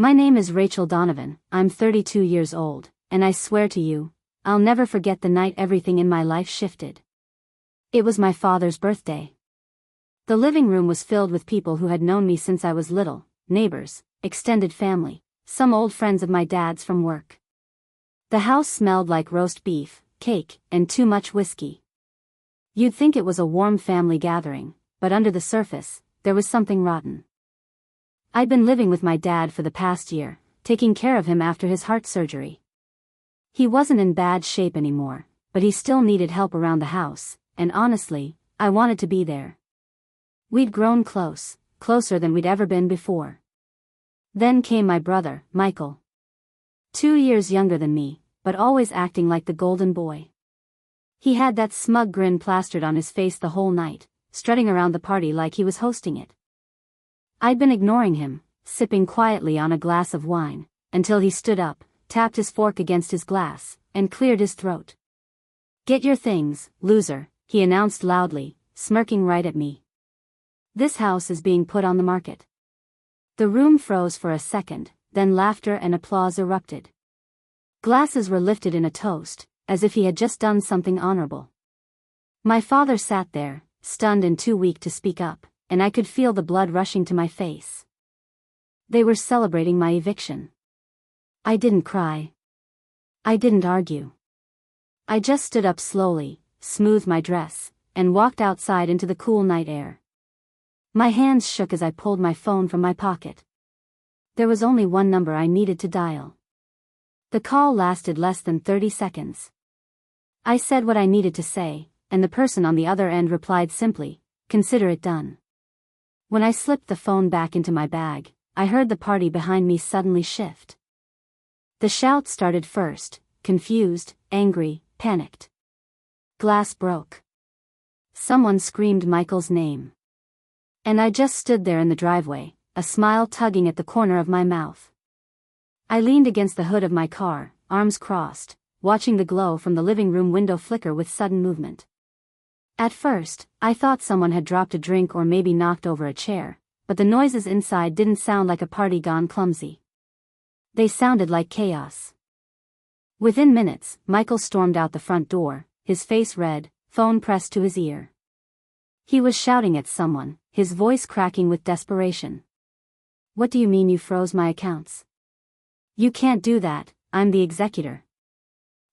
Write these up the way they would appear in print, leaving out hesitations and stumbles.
My name is Rachel Donovan, I'm 32 years old, and I swear to you, I'll never forget the night everything in my life shifted. It was my father's birthday. The living room was filled with people who had known me since I was little, neighbors, extended family, some old friends of my dad's from work. The house smelled like roast beef, cake, and too much whiskey. You'd think it was a warm family gathering, but under the surface, there was something rotten. I'd been living with my dad for the past year, taking care of him after his heart surgery. He wasn't in bad shape anymore, but he still needed help around the house, and honestly, I wanted to be there. We'd grown close, closer than we'd ever been before. Then came my brother, Michael. 2 years younger than me, but always acting like the golden boy. He had that smug grin plastered on his face the whole night, strutting around the party like he was hosting it. I'd been ignoring him, sipping quietly on a glass of wine, until he stood up, tapped his fork against his glass, and cleared his throat. "Get your things, loser," he announced loudly, smirking right at me. "This house is being put on the market." The room froze for a second, then laughter and applause erupted. Glasses were lifted in a toast, as if he had just done something honorable. My father sat there, stunned and too weak to speak up, and I could feel the blood rushing to my face. They were celebrating my eviction. I didn't cry. I didn't argue. I just stood up slowly, smoothed my dress, and walked outside into the cool night air. My hands shook as I pulled my phone from my pocket. There was only one number I needed to dial. The call lasted less than 30 seconds. I said what I needed to say, and the person on the other end replied simply, "Consider it done." When I slipped the phone back into my bag, I heard the party behind me suddenly shift. The shout started first, confused, angry, panicked. Glass broke. Someone screamed Michael's name. And I just stood there in the driveway, a smile tugging at the corner of my mouth. I leaned against the hood of my car, arms crossed, watching the glow from the living room window flicker with sudden movement. At first, I thought someone had dropped a drink or maybe knocked over a chair, but the noises inside didn't sound like a party gone clumsy. They sounded like chaos. Within minutes, Michael stormed out the front door, his face red, phone pressed to his ear. He was shouting at someone, his voice cracking with desperation. "What do you mean you froze my accounts? You can't do that, I'm the executor."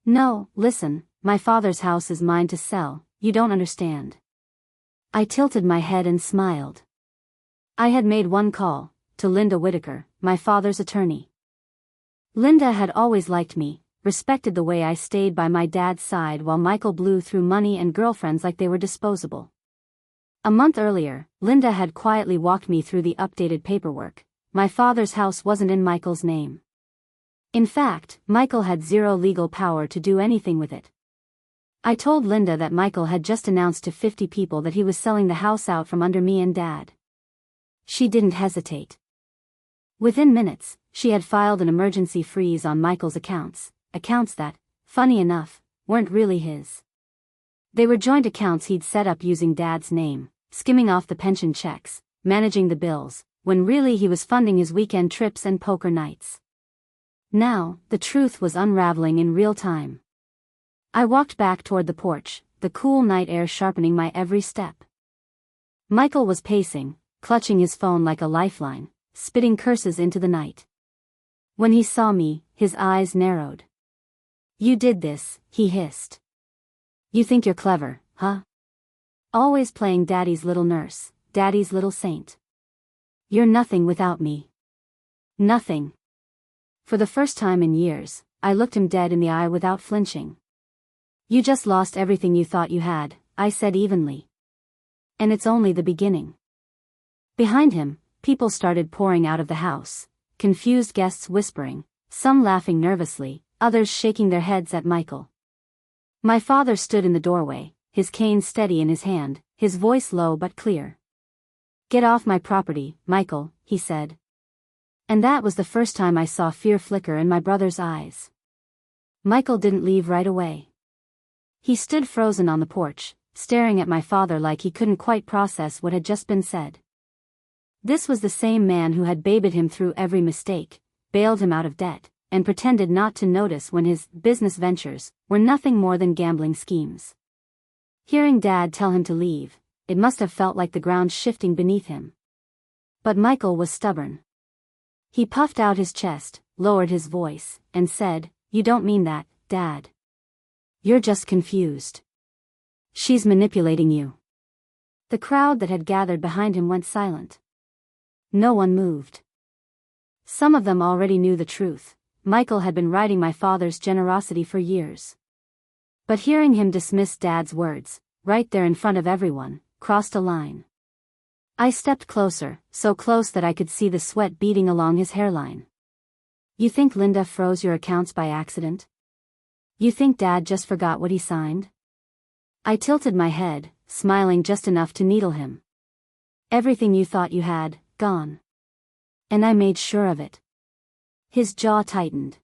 "No, listen, my father's house is mine to sell, you don't understand." I tilted my head and smiled. I had made one call, to Linda Whitaker, my father's attorney. Linda had always liked me, respected the way I stayed by my dad's side while Michael blew through money and girlfriends like they were disposable. A month earlier, Linda had quietly walked me through the updated paperwork. My father's house wasn't in Michael's name. In fact, Michael had zero legal power to do anything with it. I told Linda that Michael had just announced to 50 people that he was selling the house out from under me and Dad. She didn't hesitate. Within minutes, she had filed an emergency freeze on Michael's accounts that, funny enough, weren't really his. They were joint accounts he'd set up using Dad's name, skimming off the pension checks, managing the bills, when really he was funding his weekend trips and poker nights. Now, the truth was unraveling in real time. I walked back toward the porch, the cool night air sharpening my every step. Michael was pacing, clutching his phone like a lifeline, spitting curses into the night. When he saw me, his eyes narrowed. "You did this," he hissed. "You think you're clever, huh? Always playing Daddy's little nurse, Daddy's little saint. You're nothing without me. Nothing." For the first time in years, I looked him dead in the eye without flinching. "You just lost everything you thought you had," I said evenly. "And it's only the beginning." Behind him, people started pouring out of the house, confused guests whispering, some laughing nervously, others shaking their heads at Michael. My father stood in the doorway, his cane steady in his hand, his voice low but clear. "Get off my property, Michael," he said. And that was the first time I saw fear flicker in my brother's eyes. Michael didn't leave right away. He stood frozen on the porch, staring at my father like he couldn't quite process what had just been said. This was the same man who had babied him through every mistake, bailed him out of debt, and pretended not to notice when his business ventures were nothing more than gambling schemes. Hearing Dad tell him to leave, it must have felt like the ground shifting beneath him. But Michael was stubborn. He puffed out his chest, lowered his voice, and said, "You don't mean that, Dad. You're just confused. She's manipulating you." The crowd that had gathered behind him went silent. No one moved. Some of them already knew the truth. Michael had been riding my father's generosity for years. But hearing him dismiss Dad's words, right there in front of everyone, crossed a line. I stepped closer, so close that I could see the sweat beading along his hairline. "You think Linda froze your accounts by accident? You think Dad just forgot what he signed?" I tilted my head, smiling just enough to needle him. "Everything you thought you had, gone. And I made sure of it." His jaw tightened.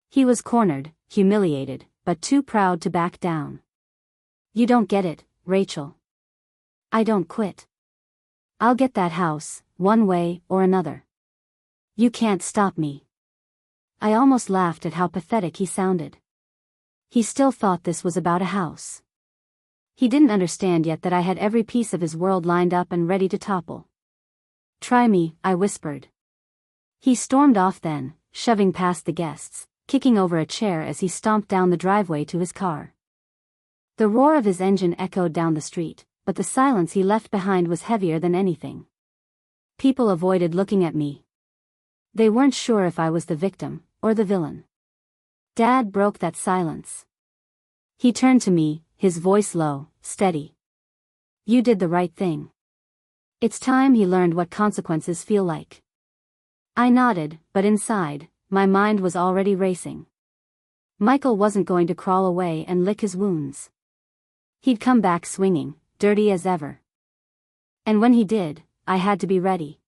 He was cornered, humiliated, but too proud to back down. "You don't get it, Rachel. I don't quit. I'll get that house, one way or another. You can't stop me." I almost laughed at how pathetic he sounded. He still thought this was about a house. He didn't understand yet that I had every piece of his world lined up and ready to topple. "Try me," I whispered. He stormed off then, shoving past the guests, kicking over a chair as he stomped down the driveway to his car. The roar of his engine echoed down the street, but the silence he left behind was heavier than anything. People avoided looking at me. They weren't sure if I was the victim or the villain. Dad broke that silence. He turned to me, his voice low, steady. "You did the right thing. It's time he learned what consequences feel like." I nodded, but inside, my mind was already racing. Michael wasn't going to crawl away and lick his wounds. He'd come back swinging, dirty as ever. And when he did, I had to be ready.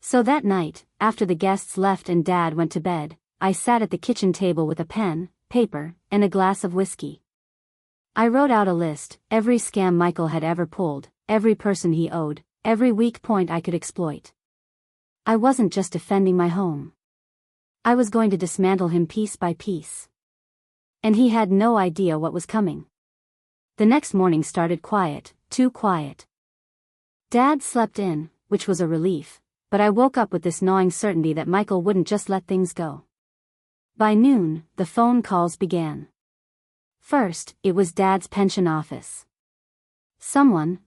So that night, after the guests left and Dad went to bed, I sat at the kitchen table with a pen, paper, and a glass of whiskey. I wrote out a list, every scam Michael had ever pulled, every person he owed, every weak point I could exploit. I wasn't just defending my home. I was going to dismantle him piece by piece. And he had no idea what was coming. The next morning started quiet, too quiet. Dad slept in, which was a relief, but I woke up with this gnawing certainty that Michael wouldn't just let things go. By noon, the phone calls began. First, it was Dad's pension office. Someone,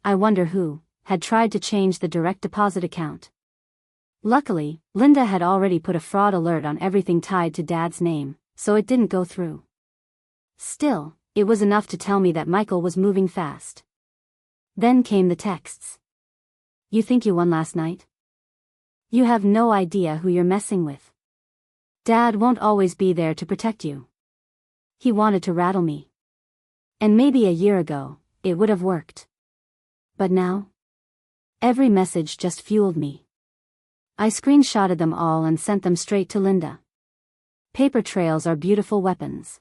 I wonder who, had tried to change the direct deposit account. Luckily, Linda had already put a fraud alert on everything tied to Dad's name, so it didn't go through. Still, it was enough to tell me that Michael was moving fast. Then came the texts. "You think you won last night? You have no idea who you're messing with. Dad won't always be there to protect you." He wanted to rattle me. And maybe a year ago, it would have worked. But now? Every message just fueled me. I screenshotted them all and sent them straight to Linda. Paper trails are beautiful weapons.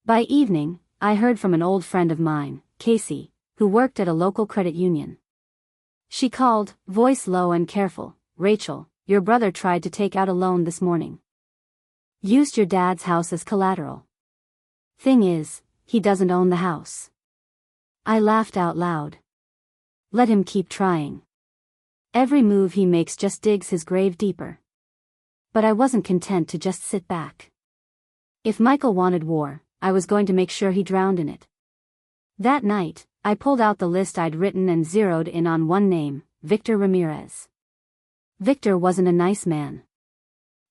By evening, I heard from an old friend of mine, Casey, who worked at a local credit union. She called, voice low and careful, "Rachel, your brother tried to take out a loan this morning. Used your dad's house as collateral. Thing is, he doesn't own the house." I laughed out loud. Let him keep trying. Every move he makes just digs his grave deeper. But I wasn't content to just sit back. If Michael wanted war, I was going to make sure he drowned in it. That night, I pulled out the list I'd written and zeroed in on one name, Victor Ramirez. Victor wasn't a nice man.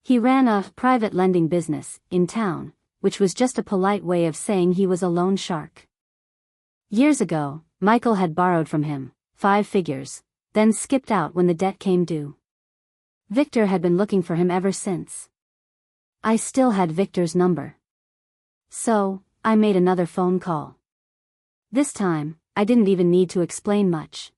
He ran a private lending business in town, which was just a polite way of saying he was a loan shark. Years ago, Michael had borrowed from him 5 figures, then skipped out when the debt came due. Victor had been looking for him ever since. I still had Victor's number. So, I made another phone call. This time, I didn't even need to explain much.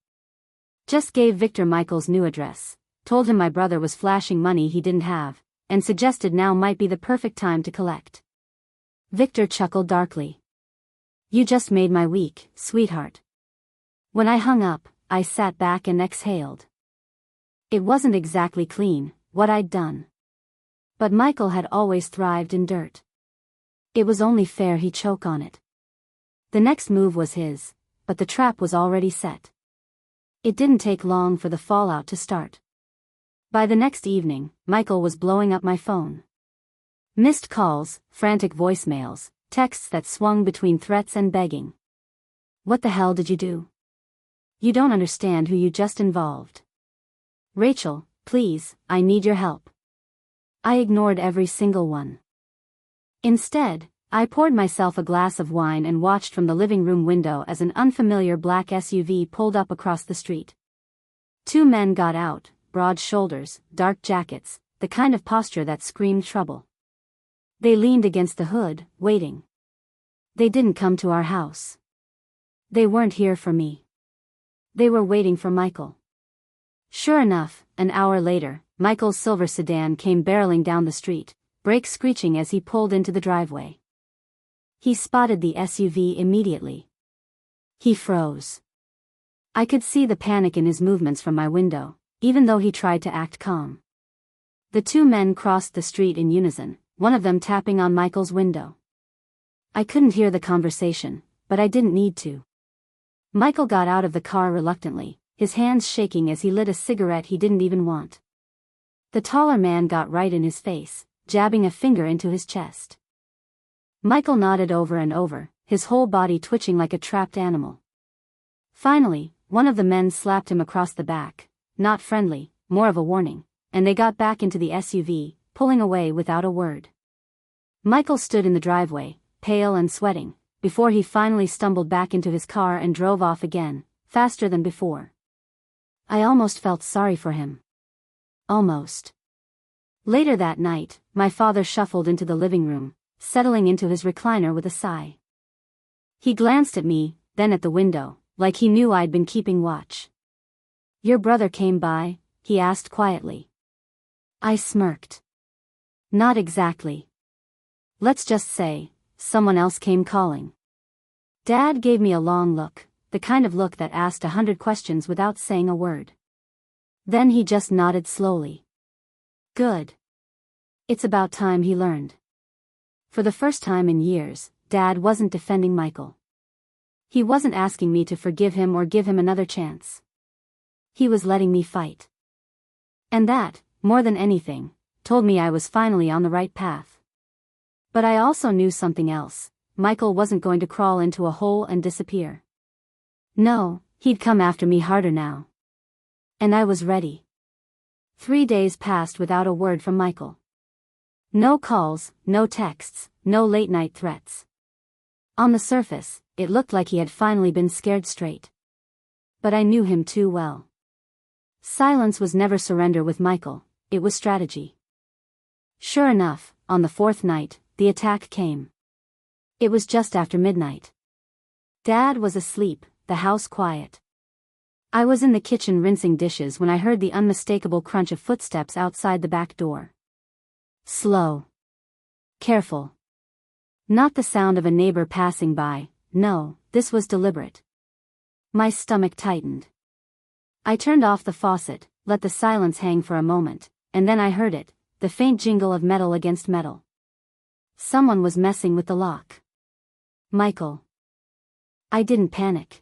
Just gave Victor Michael's new address, told him my brother was flashing money he didn't have, and suggested now might be the perfect time to collect. Victor chuckled darkly. "You just made my week, sweetheart." When I hung up, I sat back and exhaled. It wasn't exactly clean, what I'd done. But Michael had always thrived in dirt. It was only fair he choke on it. The next move was his, but the trap was already set. It didn't take long for the fallout to start. By the next evening, Michael was blowing up my phone. Missed calls, frantic voicemails, texts that swung between threats and begging. What the hell did you do? You don't understand who you just involved. Rachel, please, I need your help. I ignored every single one. Instead, I poured myself a glass of wine and watched from the living room window as an unfamiliar black SUV pulled up across the street. Two men got out, broad shoulders, dark jackets, the kind of posture that screamed trouble. They leaned against the hood, waiting. They didn't come to our house. They weren't here for me. They were waiting for Michael. Sure enough, an hour later, Michael's silver sedan came barreling down the street, brakes screeching as he pulled into the driveway. He spotted the SUV immediately. He froze. I could see the panic in his movements from my window, even though he tried to act calm. The two men crossed the street in unison, one of them tapping on Michael's window. I couldn't hear the conversation, but I didn't need to. Michael got out of the car reluctantly, his hands shaking as he lit a cigarette he didn't even want. The taller man got right in his face, jabbing a finger into his chest. Michael nodded over and over, his whole body twitching like a trapped animal. Finally, one of the men slapped him across the back, not friendly, more of a warning, and they got back into the SUV, pulling away without a word. Michael stood in the driveway, pale and sweating, before he finally stumbled back into his car and drove off again, faster than before. I almost felt sorry for him. Almost. Later that night, my father shuffled into the living room, settling into his recliner with a sigh. He glanced at me, then at the window, like he knew I'd been keeping watch. "Your brother came by?" he asked quietly. I smirked. "Not exactly. Let's just say, someone else came calling." Dad gave me a long look, the kind of look that asked 100 questions without saying a word. Then he just nodded slowly. Good. It's about time he learned. For the first time in years, Dad wasn't defending Michael. He wasn't asking me to forgive him or give him another chance. He was letting me fight. And that, more than anything, told me I was finally on the right path. But I also knew something else. Michael wasn't going to crawl into a hole and disappear. No, he'd come after me harder now. And I was ready. 3 days passed without a word from Michael. No calls, no texts, no late-night threats. On the surface, it looked like he had finally been scared straight. But I knew him too well. Silence was never surrender with Michael, it was strategy. Sure enough, on the fourth night, the attack came. It was just after midnight. Dad was asleep, the house quiet. I was in the kitchen rinsing dishes when I heard the unmistakable crunch of footsteps outside the back door. Slow. Careful. Not the sound of a neighbor passing by, no, this was deliberate. My stomach tightened. I turned off the faucet, let the silence hang for a moment, and then I heard it, the faint jingle of metal against metal. Someone was messing with the lock. Michael. I didn't panic.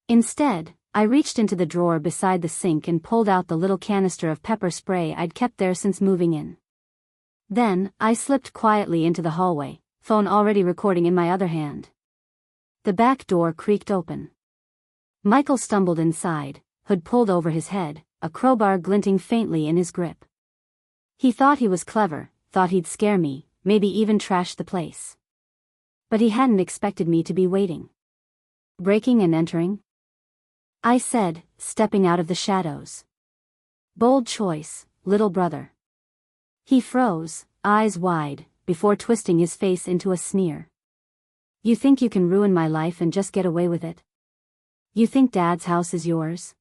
Instead, I reached into the drawer beside the sink and pulled out the little canister of pepper spray I'd kept there since moving in. Then, I slipped quietly into the hallway, phone already recording in my other hand. The back door creaked open. Michael stumbled inside, hood pulled over his head, a crowbar glinting faintly in his grip. He thought he was clever, thought he'd scare me, maybe even trash the place. But he hadn't expected me to be waiting. Breaking and entering? I said, stepping out of the shadows. Bold choice, little brother. He froze, eyes wide, before twisting his face into a sneer. You think you can ruin my life and just get away with it? You think Dad's house is yours?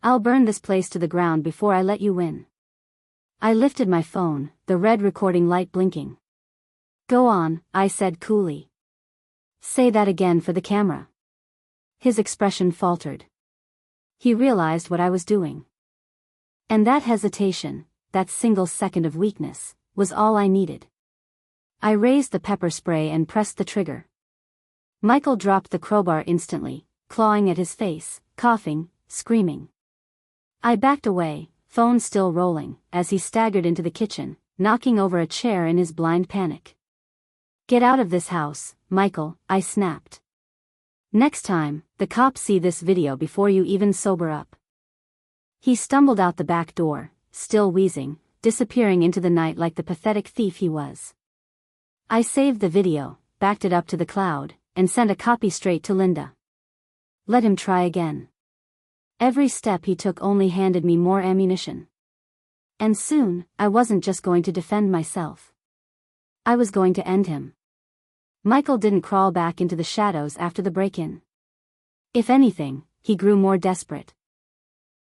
I'll burn this place to the ground before I let you win. I lifted my phone, the red recording light blinking. Go on, I said coolly. Say that again for the camera. His expression faltered. He realized what I was doing. And that hesitation, that single second of weakness, was all I needed. I raised the pepper spray and pressed the trigger. Michael dropped the crowbar instantly, clawing at his face, coughing, screaming. I backed away, phone still rolling, as he staggered into the kitchen, knocking over a chair in his blind panic. "Get out of this house, Michael," I snapped. "Next time, the cops see this video before you even sober up." He stumbled out the back door, still wheezing, disappearing into the night like the pathetic thief he was. I saved the video, backed it up to the cloud, and sent a copy straight to Linda. Let him try again. Every step he took only handed me more ammunition. And soon, I wasn't just going to defend myself. I was going to end him. Michael didn't crawl back into the shadows after the break-in. If anything, he grew more desperate.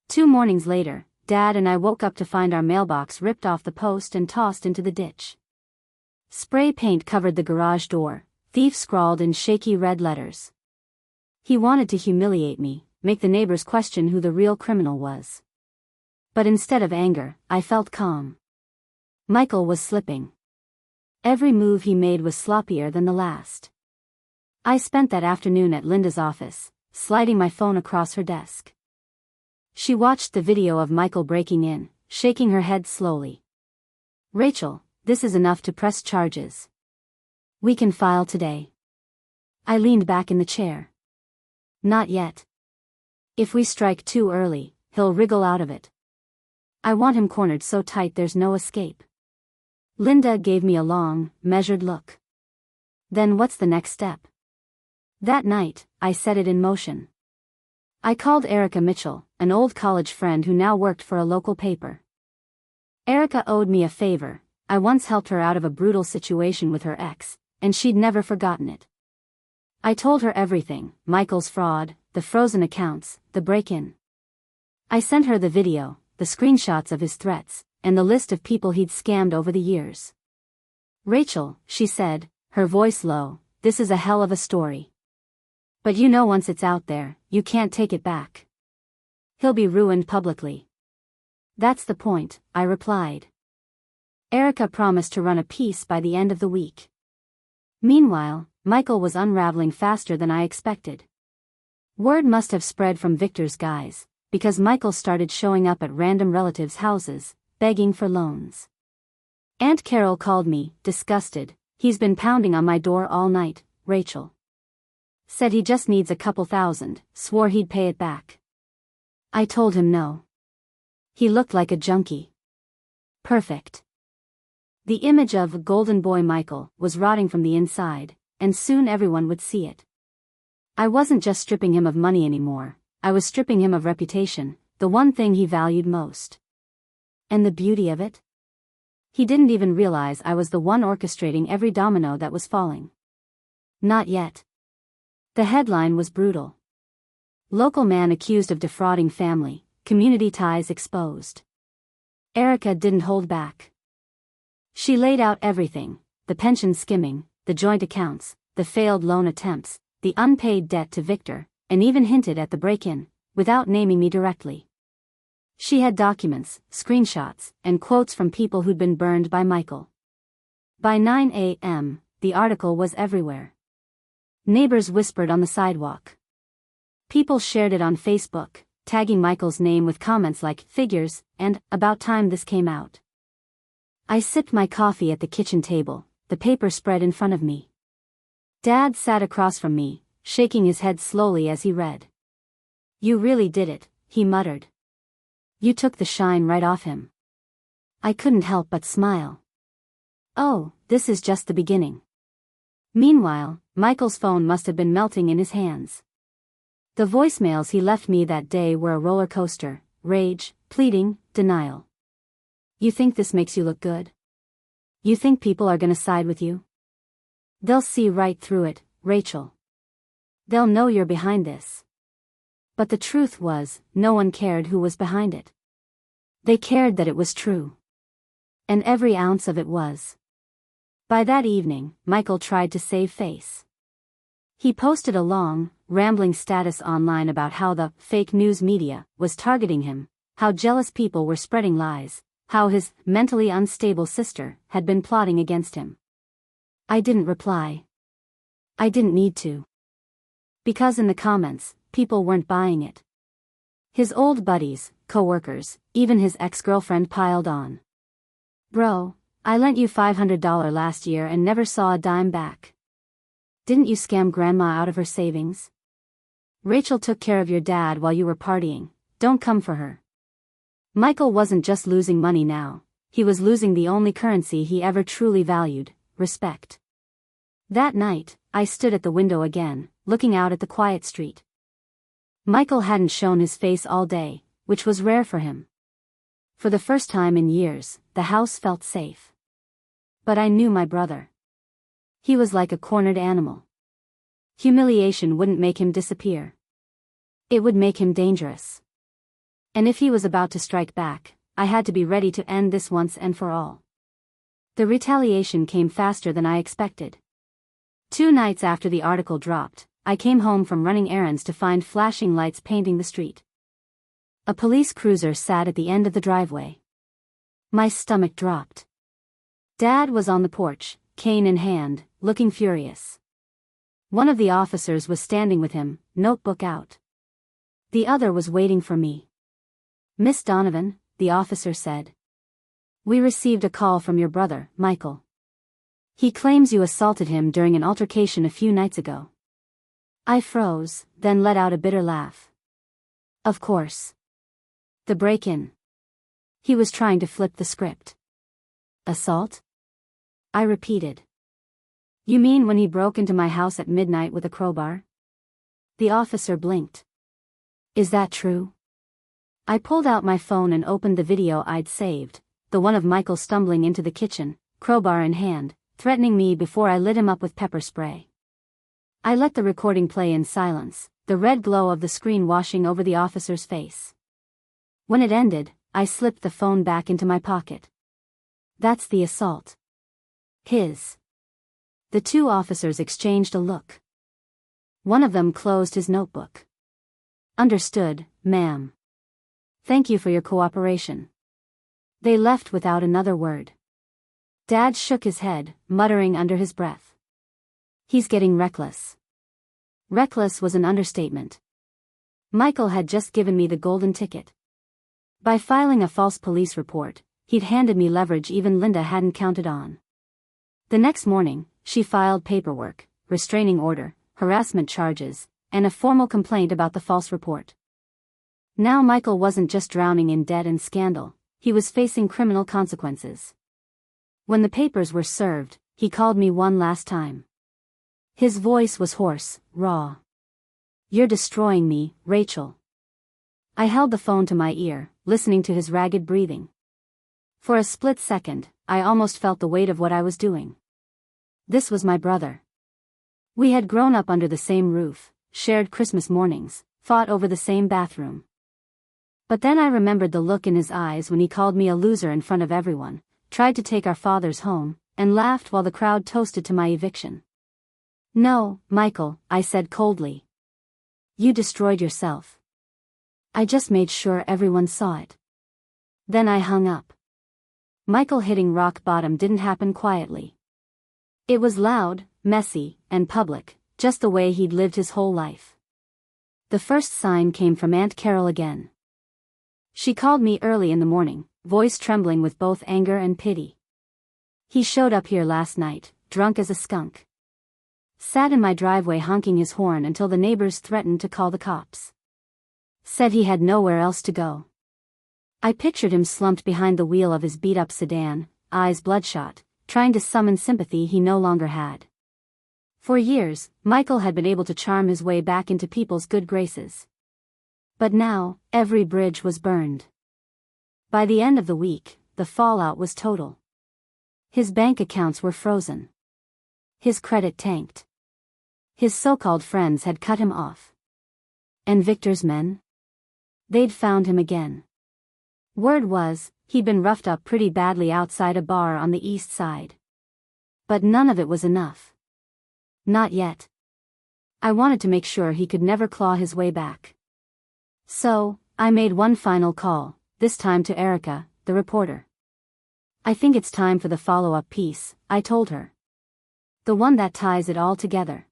2 mornings later, Dad and I woke up to find our mailbox ripped off the post and tossed into the ditch. Spray paint covered the garage door, thief scrawled in shaky red letters. He wanted to humiliate me, make the neighbors question who the real criminal was. But instead of anger, I felt calm. Michael was slipping. Every move he made was sloppier than the last. I spent that afternoon at Linda's office, sliding my phone across her desk. She watched the video of Michael breaking in, shaking her head slowly. "Rachel, this is enough to press charges. We can file today." I leaned back in the chair. "Not yet. If we strike too early, he'll wriggle out of it. I want him cornered so tight there's no escape." Linda gave me a long, measured look. "Then what's the next step?" That night, I set it in motion. I called Erica Mitchell, an old college friend who now worked for a local paper. Erica owed me a favor. I once helped her out of a brutal situation with her ex, and she'd never forgotten it. I told her everything: Michael's fraud, the frozen accounts, the break-in. I sent her the video, the screenshots of his threats, and the list of people he'd scammed over the years. "Rachel," she said, her voice low, "this is a hell of a story. But you know once it's out there, you can't take it back. He'll be ruined publicly." "That's the point," I replied. Erica promised to run a piece by the end of the week. Meanwhile, Michael was unraveling faster than I expected. Word must have spread from Victor's guys, because Michael started showing up at random relatives' houses, begging for loans. Aunt Carol called me, disgusted. "He's been pounding on my door all night, Rachel. Said he just needs a couple $1,000, swore he'd pay it back." I told him no. He looked like a junkie. Perfect. The image of Golden Boy Michael was rotting from the inside, and soon everyone would see it. I wasn't just stripping him of money anymore, I was stripping him of reputation, the one thing he valued most. And the beauty of it? He didn't even realize I was the one orchestrating every domino that was falling. Not yet. The headline was brutal. Local man accused of defrauding family, community ties exposed. Erica didn't hold back. She laid out everything: the pension skimming, the joint accounts, the failed loan attempts, the unpaid debt to Victor, and even hinted at the break-in, without naming me directly. She had documents, screenshots, and quotes from people who'd been burned by Michael. By 9 a.m., the article was everywhere. Neighbors whispered on the sidewalk. People shared it on Facebook, tagging Michael's name with comments like "figures" and "about time this came out." I sipped my coffee at the kitchen table, the paper spread in front of me. Dad sat across from me, shaking his head slowly as he read. "You really did it," he muttered. "You took the shine right off him." I couldn't help but smile. Oh, this is just the beginning. Meanwhile, Michael's phone must have been melting in his hands. The voicemails he left me that day were a roller coaster: rage, pleading, denial. "You think this makes you look good? You think people are gonna side with you? They'll see right through it, Rachel. They'll know you're behind this." But the truth was, no one cared who was behind it. They cared that it was true. And every ounce of it was. By that evening, Michael tried to save face. He posted a long, rambling status online about how the fake news media was targeting him, how jealous people were spreading lies, how his mentally unstable sister had been plotting against him. I didn't reply. I didn't need to. Because in the comments, people weren't buying it. His old buddies, co-workers, even his ex-girlfriend piled on. Bro, I lent you $500 last year and never saw a dime back. Didn't you scam grandma out of her savings? Rachel took care of your dad while you were partying, don't come for her. Michael wasn't just losing money now, he was losing the only currency he ever truly valued, respect. That night, I stood at the window again, looking out at the quiet street. Michael hadn't shown his face all day, which was rare for him. For the first time in years, the house felt safe. But I knew my brother. He was like a cornered animal. Humiliation wouldn't make him disappear. It would make him dangerous. And if he was about to strike back, I had to be ready to end this once and for all. The retaliation came faster than I expected. 2 nights after the article dropped, I came home from running errands to find flashing lights painting the street. A police cruiser sat at the end of the driveway. My stomach dropped. Dad was on the porch, cane in hand, looking furious. One of the officers was standing with him, notebook out. The other was waiting for me. Miss Donovan, the officer said. We received a call from your brother, Michael. He claims you assaulted him during an altercation a few nights ago. I froze, then let out a bitter laugh. Of course. The break-in. He was trying to flip the script. Assault? I repeated. You mean when he broke into my house at midnight with a crowbar? The officer blinked. Is that true? I pulled out my phone and opened the video I'd saved, the one of Michael stumbling into the kitchen, crowbar in hand, threatening me before I lit him up with pepper spray. I let the recording play in silence, the red glow of the screen washing over the officer's face. When it ended, I slipped the phone back into my pocket. That's the assault. His. The 2 officers exchanged a look. One of them closed his notebook. Understood, ma'am. Thank you for your cooperation. They left without another word. Dad shook his head, muttering under his breath. He's getting reckless. Reckless was an understatement. Michael had just given me the golden ticket. By filing a false police report, he'd handed me leverage even Linda hadn't counted on. The next morning, she filed paperwork, restraining order, harassment charges, and a formal complaint about the false report. Now Michael wasn't just drowning in debt and scandal, he was facing criminal consequences. When the papers were served, he called me one last time. His voice was hoarse, raw. You're destroying me, Rachel. I held the phone to my ear, listening to his ragged breathing. For a split second, I almost felt the weight of what I was doing. This was my brother. We had grown up under the same roof, shared Christmas mornings, fought over the same bathroom. But then I remembered the look in his eyes when he called me a loser in front of everyone, tried to take our fathers home, and laughed while the crowd toasted to my eviction. No, Michael, I said coldly. You destroyed yourself. I just made sure everyone saw it. Then I hung up. Michael hitting rock bottom didn't happen quietly. It was loud, messy, and public, just the way he'd lived his whole life. The first sign came from Aunt Carol again. She called me early in the morning, voice trembling with both anger and pity. He showed up here last night, drunk as a skunk. Sat in my driveway honking his horn until the neighbors threatened to call the cops. Said he had nowhere else to go. I pictured him slumped behind the wheel of his beat-up sedan, eyes bloodshot, trying to summon sympathy he no longer had. For years, Michael had been able to charm his way back into people's good graces. But now, every bridge was burned. By the end of the week, the fallout was total. His bank accounts were frozen. His credit tanked. His so-called friends had cut him off. And Victor's men? They'd found him again. Word was, he'd been roughed up pretty badly outside a bar on the east side. But none of it was enough. Not yet. I wanted to make sure he could never claw his way back. So, I made one final call, this time to Erica, the reporter. I think it's time for the follow-up piece, I told her. The one that ties it all together.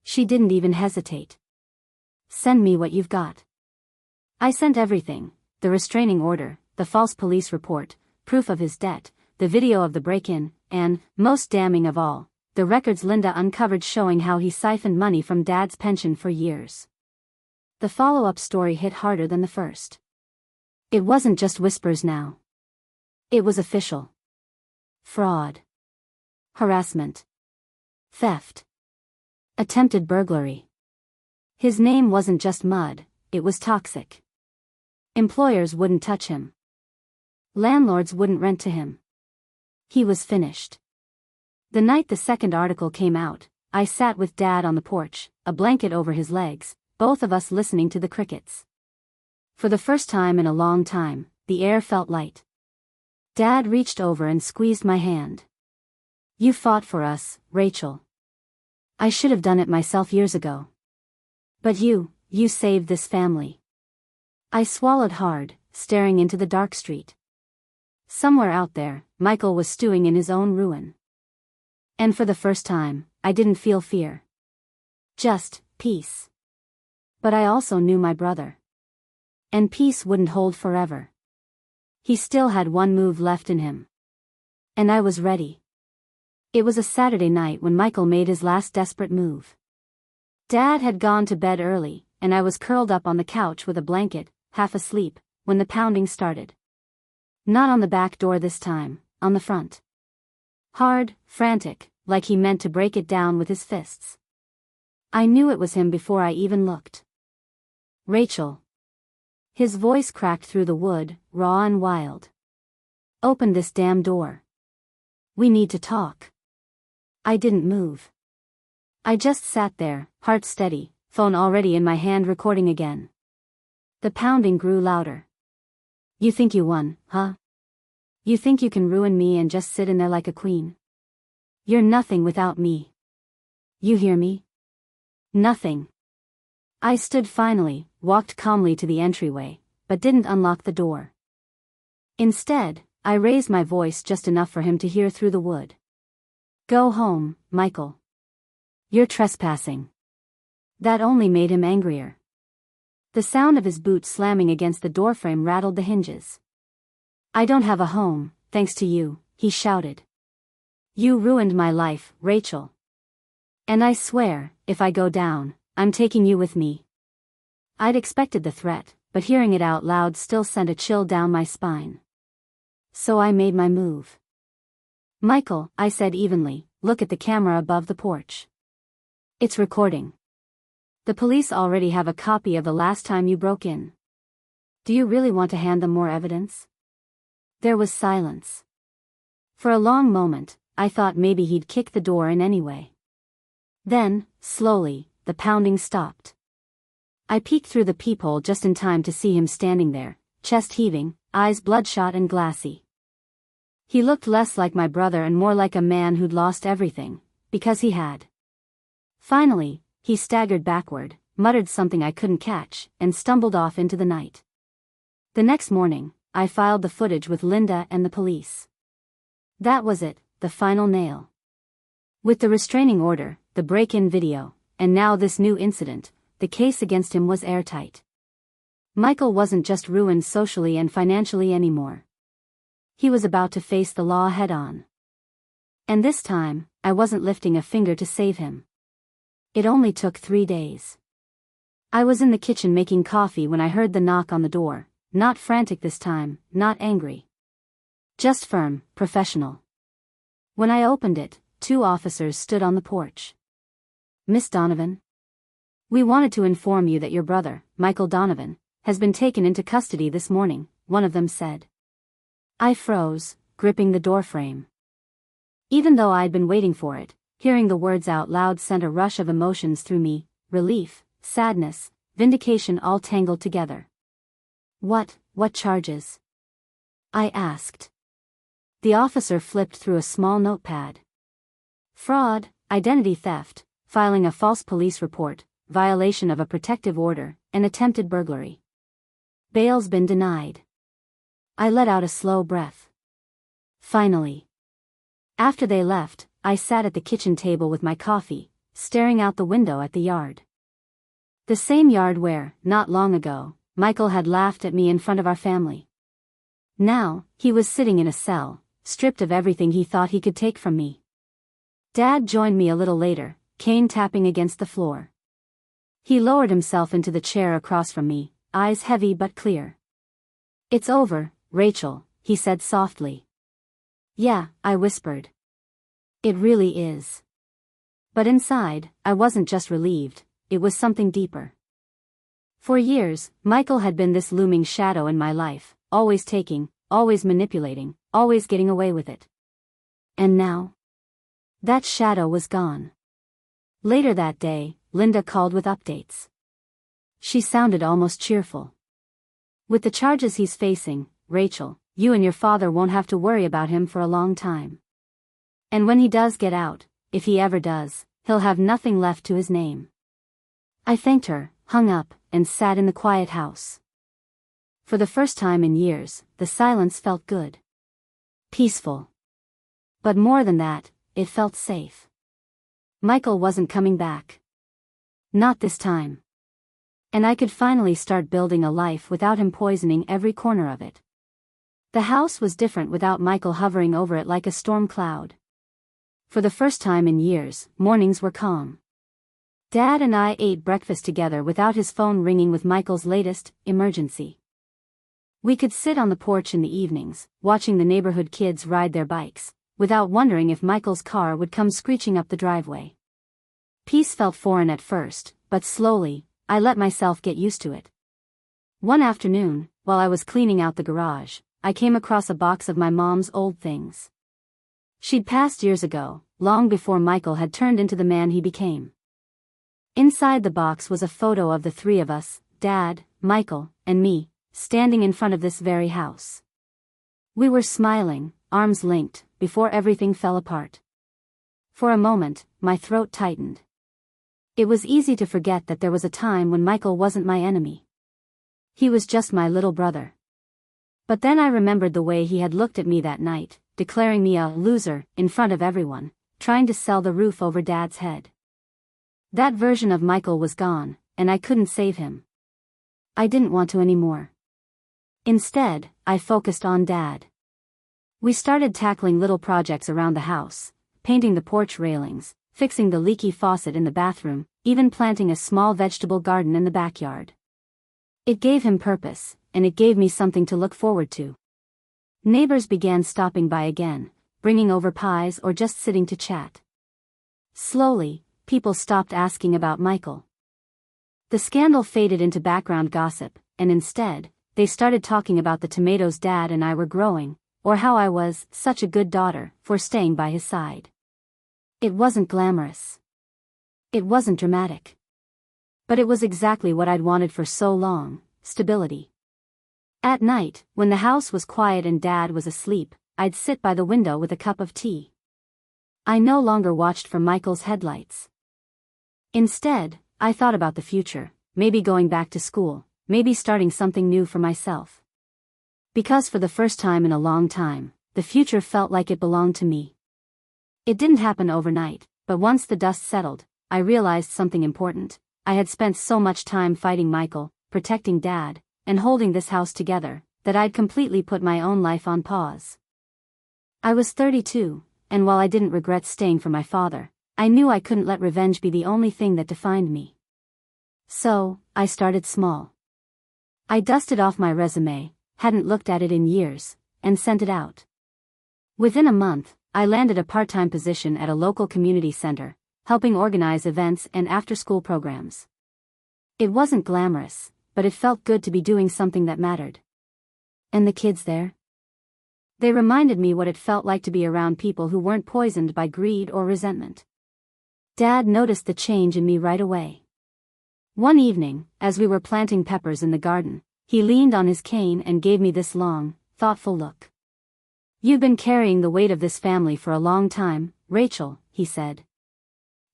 She didn't even hesitate. Send me what you've got. I sent everything: the restraining order, the false police report, proof of his debt, the video of the break-in, and, most damning of all, the records Linda uncovered showing how he siphoned money from Dad's pension for years. The follow-up story hit harder than the first. It wasn't just whispers now. It was official. Fraud. Harassment. Theft. Attempted burglary. His name wasn't just mud, it was toxic. Employers wouldn't touch him. Landlords wouldn't rent to him. He was finished. The night the second article came out, I sat with Dad on the porch, a blanket over his legs, both of us listening to the crickets. For the first time in a long time, the air felt light. Dad reached over and squeezed my hand. You fought for us, Rachel. I should have done it myself years ago. But you saved this family. I swallowed hard, staring into the dark street. Somewhere out there, Michael was stewing in his own ruin. And for the first time, I didn't feel fear. Just peace. But I also knew my brother. And peace wouldn't hold forever. He still had one move left in him. And I was ready. It was a Saturday night when Michael made his last desperate move. Dad had gone to bed early, and I was curled up on the couch with a blanket, half asleep, when the pounding started. Not on the back door this time, on the front. Hard, frantic, like he meant to break it down with his fists. I knew it was him before I even looked. Rachel. His voice cracked through the wood, raw and wild. Open this damn door. We need to talk. I didn't move. I just sat there, heart steady, phone already in my hand recording again. The pounding grew louder. You think you won, huh? You think you can ruin me and just sit in there like a queen? You're nothing without me. You hear me? Nothing. I stood finally, walked calmly to the entryway, but didn't unlock the door. Instead, I raised my voice just enough for him to hear through the wood. Go home, Michael. You're trespassing. That only made him angrier. The sound of his boots slamming against the doorframe rattled the hinges. I don't have a home, thanks to you, he shouted. You ruined my life, Rachel. And I swear, if I go down, I'm taking you with me. I'd expected the threat, but hearing it out loud still sent a chill down my spine. So I made my move. Michael, I said evenly, look at the camera above the porch. It's recording. The police already have a copy of the last time you broke in. Do you really want to hand them more evidence? There was silence. For a long moment, I thought maybe he'd kick the door in anyway. Then, slowly, the pounding stopped. I peeked through the peephole just in time to see him standing there, chest heaving, eyes bloodshot and glassy. He looked less like my brother and more like a man who'd lost everything, because he had. Finally, he staggered backward, muttered something I couldn't catch, and stumbled off into the night. The next morning, I filed the footage with Linda and the police. That was it, the final nail. With the restraining order, the break-in video, and now this new incident, the case against him was airtight. Michael wasn't just ruined socially and financially anymore. He was about to face the law head-on. And this time, I wasn't lifting a finger to save him. It only took 3 days. I was in the kitchen making coffee when I heard the knock on the door, not frantic this time, not angry. Just firm, professional. When I opened it, 2 officers stood on the porch. Miss Donovan? We wanted to inform you that your brother, Michael Donovan, has been taken into custody this morning, one of them said. I froze, gripping the doorframe. Even though I'd been waiting for it, hearing the words out loud sent a rush of emotions through me, relief, sadness, vindication all tangled together. What charges? I asked. The officer flipped through a small notepad. Fraud, identity theft, filing a false police report, violation of a protective order, and attempted burglary. Bail's been denied. I let out a slow breath. finally. After they left, I sat at the kitchen table with my coffee, staring out the window at the yard. The same yard where, not long ago, Michael had laughed at me in front of our family. Now, he was sitting in a cell, stripped of everything he thought he could take from me. Dad joined me a little later, cane tapping against the floor. He lowered himself into the chair across from me, eyes heavy but clear. "It's over, Rachel," he said softly. "Yeah," I whispered. "It really is." But inside, I wasn't just relieved, it was something deeper. For years, Michael had been this looming shadow in my life, always taking, always manipulating, always getting away with it. And now? That shadow was gone. Later that day, Linda called with updates. She sounded almost cheerful. "With the charges he's facing, Rachel, you and your father won't have to worry about him for a long time. And when he does get out, if he ever does, he'll have nothing left to his name." I thanked her, hung up, and sat in the quiet house. For the first time in years, the silence felt good. Peaceful. But more than that, it felt safe. Michael wasn't coming back. Not this time. And I could finally start building a life without him poisoning every corner of it. The house was different without Michael hovering over it like a storm cloud. For the first time in years, mornings were calm. Dad and I ate breakfast together without his phone ringing with Michael's latest emergency. We could sit on the porch in the evenings, watching the neighborhood kids ride their bikes, without wondering if Michael's car would come screeching up the driveway. Peace felt foreign at first, but slowly, I let myself get used to it. One afternoon, while I was cleaning out the garage, I came across a box of my mom's old things. She'd passed years ago, long before Michael had turned into the man he became. Inside the box was a photo of the three of us, Dad, Michael, and me, standing in front of this very house. We were smiling, arms linked, before everything fell apart. For a moment, my throat tightened. It was easy to forget that there was a time when Michael wasn't my enemy. He was just my little brother. But then I remembered the way he had looked at me that night, declaring me a loser in front of everyone, trying to sell the roof over Dad's head. That version of Michael was gone, and I couldn't save him. I didn't want to anymore. Instead, I focused on Dad. We started tackling little projects around the house, painting the porch railings, fixing the leaky faucet in the bathroom, even planting a small vegetable garden in the backyard. It gave him purpose, and it gave me something to look forward to. Neighbors began stopping by again, bringing over pies or just sitting to chat. Slowly, people stopped asking about Michael. The scandal faded into background gossip, and instead, they started talking about the tomatoes Dad and I were growing, or how I was such a good daughter for staying by his side. It wasn't glamorous. It wasn't dramatic. But it was exactly what I'd wanted for so long, stability. At night, when the house was quiet and Dad was asleep, I'd sit by the window with a cup of tea. I no longer watched for Michael's headlights. Instead, I thought about the future, maybe going back to school, maybe starting something new for myself. Because for the first time in a long time, the future felt like it belonged to me. It didn't happen overnight, but once the dust settled, I realized something important. I had spent so much time fighting Michael, protecting Dad, and holding this house together, that I'd completely put my own life on pause. I was 32, and while I didn't regret staying for my father, I knew I couldn't let revenge be the only thing that defined me. So, I started small. I dusted off my resume, hadn't looked at it in years, and sent it out. Within a month, I landed a part-time position at a local community center, helping organize events and after-school programs. It wasn't glamorous, but it felt good to be doing something that mattered. And the kids there? They reminded me what it felt like to be around people who weren't poisoned by greed or resentment. Dad noticed the change in me right away. One evening, as we were planting peppers in the garden, he leaned on his cane and gave me this long, thoughtful look. "You've been carrying the weight of this family for a long time, Rachel," he said.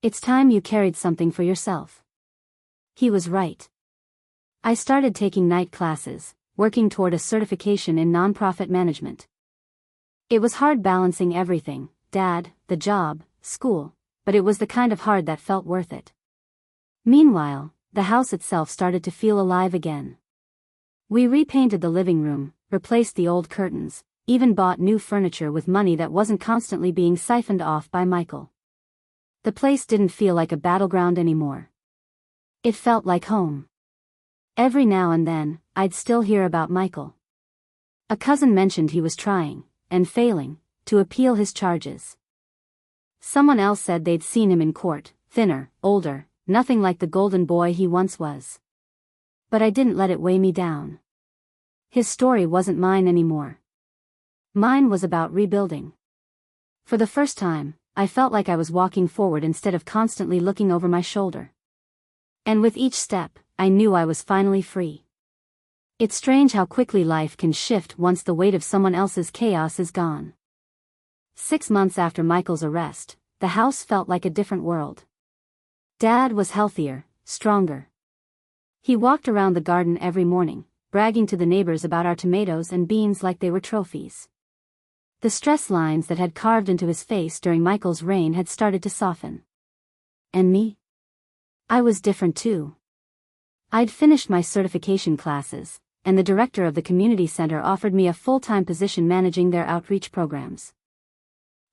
"It's time you carried something for yourself." He was right. I started taking night classes, working toward a certification in nonprofit management. It was hard balancing everything, Dad, the job, school, but it was the kind of hard that felt worth it. Meanwhile, the house itself started to feel alive again. We repainted the living room, replaced the old curtains, even bought new furniture with money that wasn't constantly being siphoned off by Michael. The place didn't feel like a battleground anymore. It felt like home. Every now and then, I'd still hear about Michael. A cousin mentioned he was trying, and failing, to appeal his charges. Someone else said they'd seen him in court, thinner, older, nothing like the golden boy he once was. But I didn't let it weigh me down. His story wasn't mine anymore. Mine was about rebuilding. For the first time, I felt like I was walking forward instead of constantly looking over my shoulder. And with each step, I knew I was finally free. It's strange how quickly life can shift once the weight of someone else's chaos is gone. 6 months after Michael's arrest, the house felt like a different world. Dad was healthier, stronger. He walked around the garden every morning, bragging to the neighbors about our tomatoes and beans like they were trophies. The stress lines that had carved into his face during Michael's reign had started to soften. And me? I was different too. I'd finished my certification classes, and the director of the community center offered me a full-time position managing their outreach programs.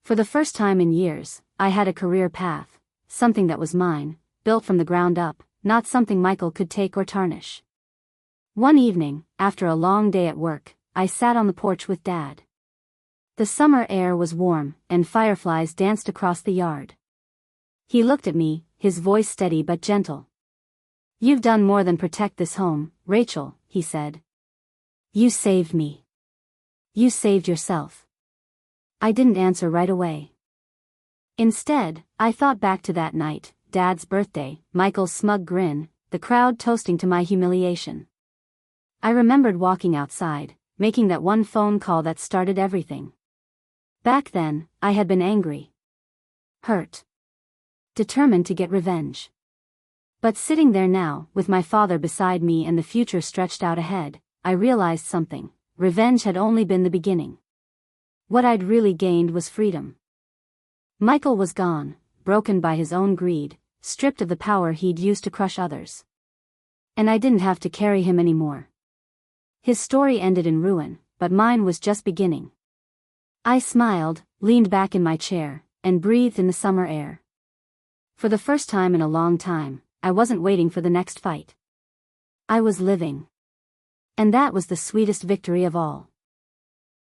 For the first time in years, I had a career path, something that was mine, built from the ground up, not something Michael could take or tarnish. One evening, after a long day at work, I sat on the porch with Dad. The summer air was warm, and fireflies danced across the yard. He looked at me, his voice steady but gentle. "You've done more than protect this home, Rachel," he said. "You saved me. You saved yourself." I didn't answer right away. Instead, I thought back to that night, Dad's birthday, Michael's smug grin, the crowd toasting to my humiliation. I remembered walking outside, making that one phone call that started everything. Back then, I had been angry. Hurt. Determined to get revenge. But sitting there now, with my father beside me and the future stretched out ahead, I realized something. Revenge had only been the beginning. What I'd really gained was freedom. Michael was gone, broken by his own greed, stripped of the power he'd used to crush others. And I didn't have to carry him anymore. His story ended in ruin, but mine was just beginning. I smiled, leaned back in my chair, and breathed in the summer air. For the first time in a long time, I wasn't waiting for the next fight. I was living. And that was the sweetest victory of all.